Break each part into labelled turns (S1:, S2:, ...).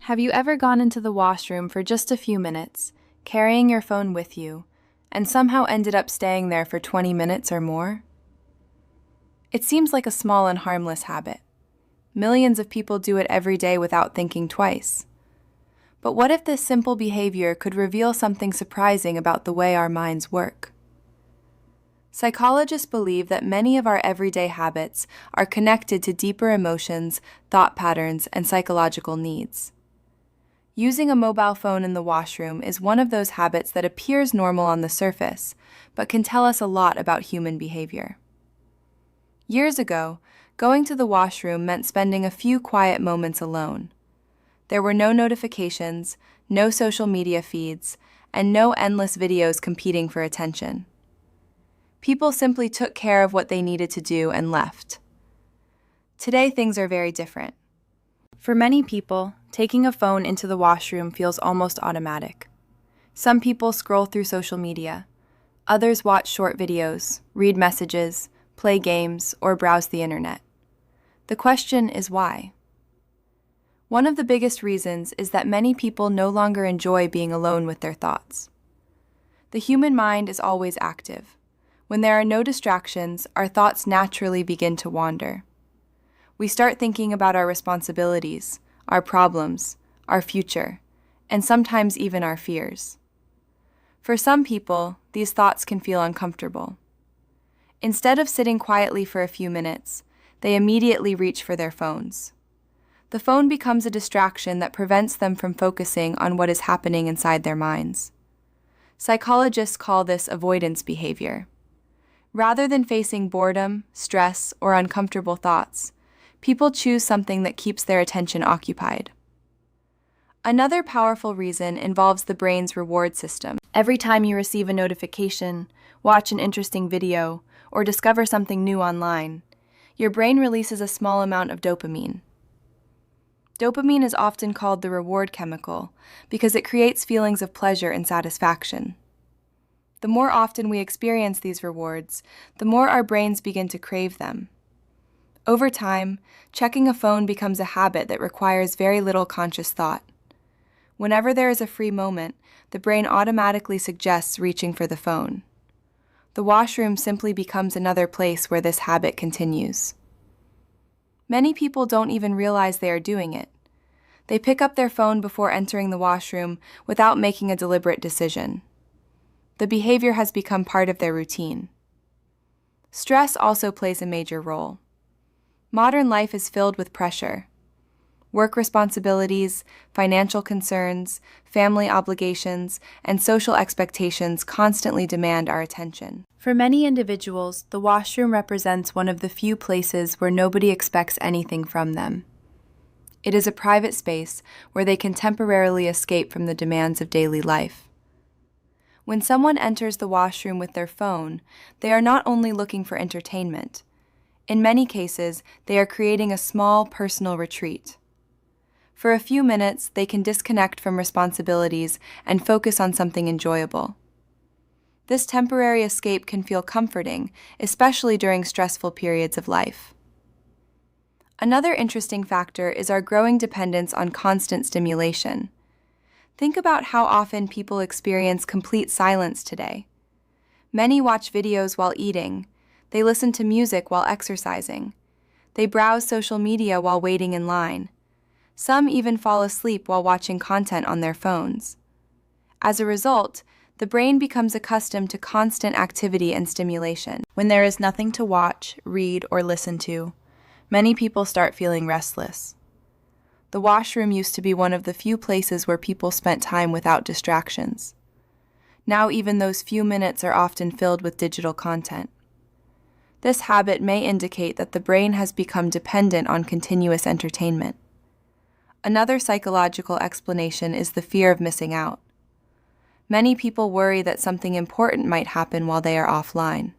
S1: Have you ever gone into the washroom for just a few minutes, carrying your phone with you, and somehow ended up staying there for 20 minutes or more? It seems like a small and harmless habit. Millions of people do it every day without thinking twice. But what if this simple behavior could reveal something surprising about the way our minds work? Psychologists believe that many of our everyday habits are connected to deeper emotions, thought patterns, and psychological needs. Using a mobile phone in the washroom is one of those habits that appears normal on the surface, but can tell us a lot about human behavior. Years ago, going to the washroom meant spending a few quiet moments alone. There were no notifications, no social media feeds, and no endless videos competing for attention. People simply took care of what they needed to do and left. Today, things are very different. For many people, taking a phone into the washroom feels almost automatic. Some people scroll through social media. Others watch short videos, read messages, play games, or browse the internet. The question is why? One of the biggest reasons is that many people no longer enjoy being alone with their thoughts. The human mind is always active. When there are no distractions, our thoughts naturally begin to wander. We start thinking about our responsibilities, our problems, our future, and sometimes even our fears. For some people, these thoughts can feel uncomfortable. Instead of sitting quietly for a few minutes, they immediately reach for their phones. The phone becomes a distraction that prevents them from focusing on what is happening inside their minds. Psychologists call this avoidance behavior. Rather than facing boredom, stress, or uncomfortable thoughts, people choose something that keeps their attention occupied. Another powerful reason involves the brain's reward system. Every time you receive a notification, watch an interesting video, or discover something new online, your brain releases a small amount of dopamine. Dopamine is often called the reward chemical because it creates feelings of pleasure and satisfaction. The more often we experience these rewards, the more our brains begin to crave them. Over time, checking a phone becomes a habit that requires very little conscious thought. Whenever there is a free moment, the brain automatically suggests reaching for the phone. The washroom simply becomes another place where this habit continues. Many people don't even realize they are doing it. They pick up their phone before entering the washroom without making a deliberate decision. The behavior has become part of their routine. Stress also plays a major role. Modern life is filled with pressure. Work responsibilities, financial concerns, family obligations, and social expectations constantly demand our attention. For many individuals, the washroom represents one of the few places where nobody expects anything from them. It is a private space where they can temporarily escape from the demands of daily life. When someone enters the washroom with their phone, they are not only looking for entertainment. In many cases, they are creating a small personal retreat. For a few minutes, they can disconnect from responsibilities and focus on something enjoyable. This temporary escape can feel comforting, especially during stressful periods of life. Another interesting factor is our growing dependence on constant stimulation. Think about how often people experience complete silence today. Many watch videos while eating. They listen to music while exercising. They browse social media while waiting in line. Some even fall asleep while watching content on their phones. As a result, the brain becomes accustomed to constant activity and stimulation. When there is nothing to watch, read, or listen to, many people start feeling restless. The washroom used to be one of the few places where people spent time without distractions. Now even those few minutes are often filled with digital content. This habit may indicate that the brain has become dependent on continuous entertainment. Another psychological explanation is the fear of missing out. Many people worry that something important might happen while they are offline.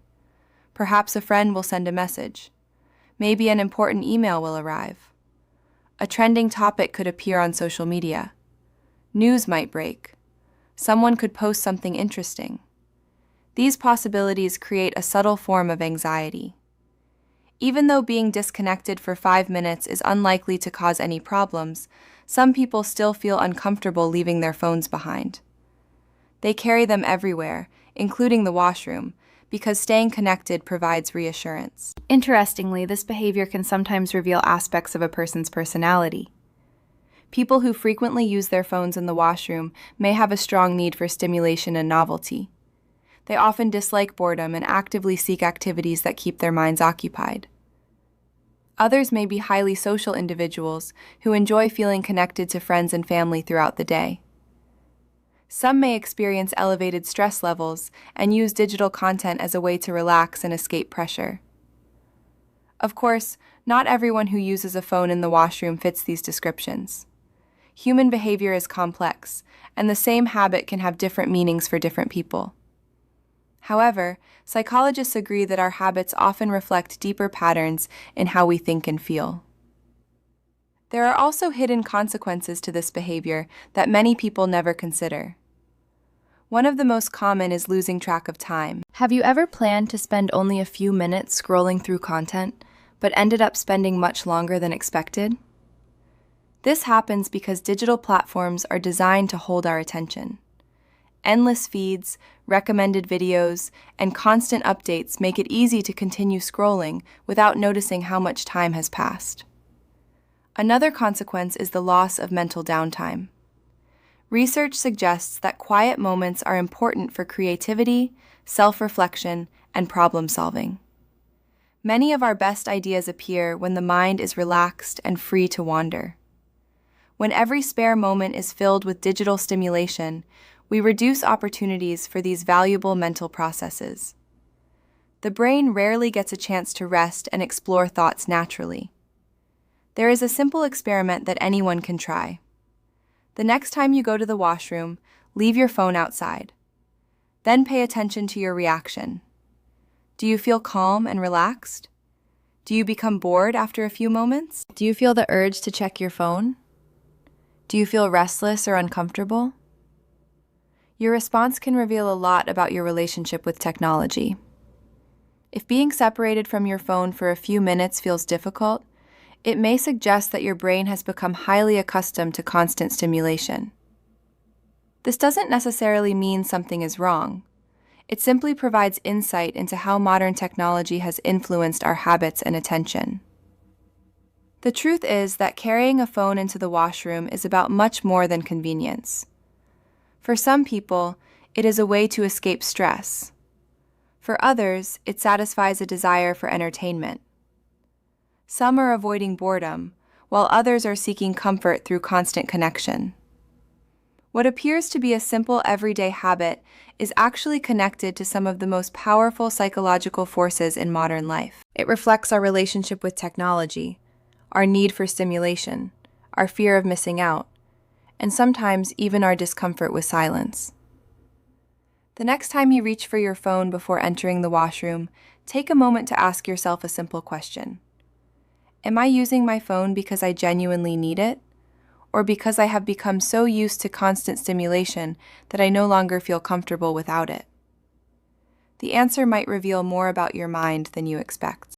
S1: Perhaps a friend will send a message. Maybe an important email will arrive. A trending topic could appear on social media. News might break. Someone could post something interesting. These possibilities create a subtle form of anxiety. Even though being disconnected for 5 minutes is unlikely to cause any problems, some people still feel uncomfortable leaving their phones behind. They carry them everywhere, including the washroom, because staying connected provides reassurance. Interestingly, this behavior can sometimes reveal aspects of a person's personality. People who frequently use their phones in the washroom may have a strong need for stimulation and novelty. They often dislike boredom and actively seek activities that keep their minds occupied. Others may be highly social individuals who enjoy feeling connected to friends and family throughout the day. Some may experience elevated stress levels and use digital content as a way to relax and escape pressure. Of course, not everyone who uses a phone in the washroom fits these descriptions. Human behavior is complex, and the same habit can have different meanings for different people. However, psychologists agree that our habits often reflect deeper patterns in how we think and feel. There are also hidden consequences to this behavior that many people never consider. One of the most common is losing track of time. Have you ever planned to spend only a few minutes scrolling through content, but ended up spending much longer than expected? This happens because digital platforms are designed to hold our attention. Endless feeds, recommended videos, and constant updates make it easy to continue scrolling without noticing how much time has passed. Another consequence is the loss of mental downtime. Research suggests that quiet moments are important for creativity, self-reflection, and problem-solving. Many of our best ideas appear when the mind is relaxed and free to wander. When every spare moment is filled with digital stimulation, we reduce opportunities for these valuable mental processes. The brain rarely gets a chance to rest and explore thoughts naturally. There is a simple experiment that anyone can try. The next time you go to the washroom, leave your phone outside. Then pay attention to your reaction. Do you feel calm and relaxed? Do you become bored after a few moments? Do you feel the urge to check your phone? Do you feel restless or uncomfortable? Your response can reveal a lot about your relationship with technology. If being separated from your phone for a few minutes feels difficult, it may suggest that your brain has become highly accustomed to constant stimulation. This doesn't necessarily mean something is wrong. It simply provides insight into how modern technology has influenced our habits and attention. The truth is that carrying a phone into the washroom is about much more than convenience. For some people, it is a way to escape stress. For others, it satisfies a desire for entertainment. Some are avoiding boredom, while others are seeking comfort through constant connection. What appears to be a simple everyday habit is actually connected to some of the most powerful psychological forces in modern life. It reflects our relationship with technology, our need for stimulation, our fear of missing out, and sometimes even our discomfort with silence. The next time you reach for your phone before entering the washroom, take a moment to ask yourself a simple question. Am I using my phone because I genuinely need it, or because I have become so used to constant stimulation that I no longer feel comfortable without it? The answer might reveal more about your mind than you expect.